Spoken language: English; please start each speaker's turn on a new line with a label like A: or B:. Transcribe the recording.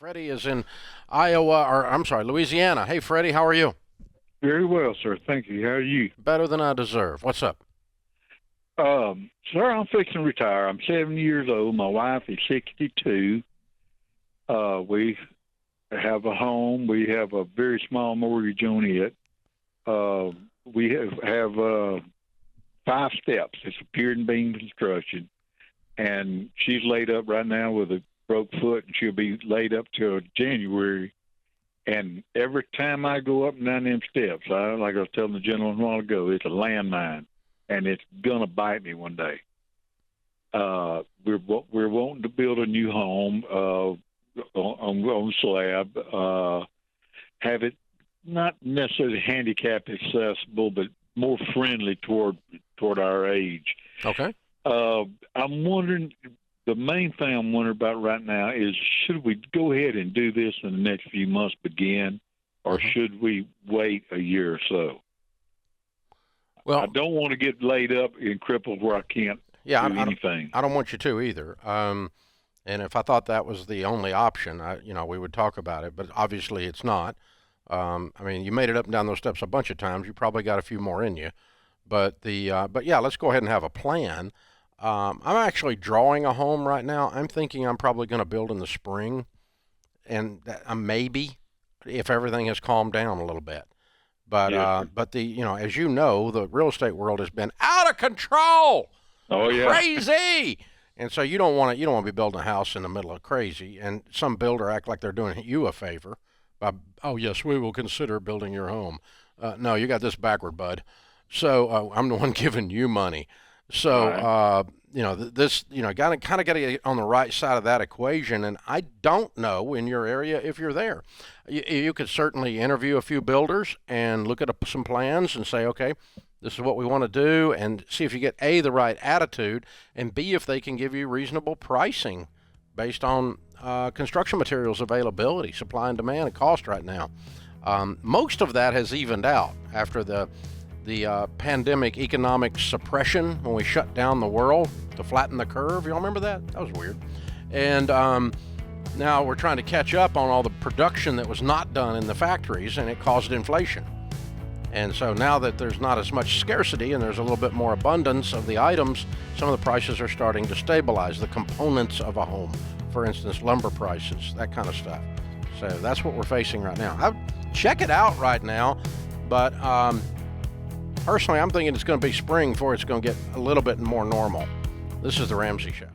A: Freddie is in Louisiana. Hey, Freddie, how are you?
B: Very well, sir. Thank you. How are you?
A: Better than I deserve. What's up?
B: Sir, I'm fixing to retire. I'm 70 years old. My wife is 62. We have a home. We have a very small mortgage on it. We have 5 steps. It's a pier and beam construction. And she's laid up right now with a broke foot, and she'll be laid up till January. And every time I go up and down them steps, like I was telling the gentleman a while ago, it's a landmine, and it's gonna bite me one day. We're wanting to build a new home on slab, have it not necessarily handicap accessible, but more friendly toward our age.
A: Okay.
B: I'm wondering. The main thing I'm wondering about right now is, should we go ahead and do this in the next few months begin, or should we wait a year or so?
A: Well,
B: I don't want to get laid up and crippled where I can't do anything.
A: I don't want you to either. And if I thought that was the only option, we would talk about it. But obviously, it's not. You made it up and down those steps a bunch of times. You probably got a few more in you. But yeah, let's go ahead and have a plan. I'm actually drawing a home right now. I'm thinking I'm probably going to build in the spring, and maybe if everything has calmed down a little bit. But as you know, the real estate world has been out of control.
B: Oh yeah,
A: crazy. And so you don't want to be building a house in the middle of crazy. And some builder act like they're doing you a favor by, oh yes, we will consider building your home. No, you got this backward, bud. So I'm the one giving you money. So, got to get on the right side of that equation. And I don't know in your area if you're there. You could certainly interview a few builders and look at some plans and say, okay, this is what we want to do, and see if you get A, the right attitude, and B, if they can give you reasonable pricing based on construction materials availability, supply and demand, and cost right now. Most of that has evened out after the pandemic economic suppression when we shut down the world to flatten the curve. You all remember that? That was weird. And now we're trying to catch up on all the production that was not done in the factories, and it caused inflation. And so now that there's not as much scarcity and there's a little bit more abundance of the items, some of the prices are starting to stabilize. The components of a home, for instance, lumber prices, that kind of stuff. So that's what we're facing right now. Check it out right now, but personally, I'm thinking it's going to be spring before it's going to get a little bit more normal. This is the Ramsey Show.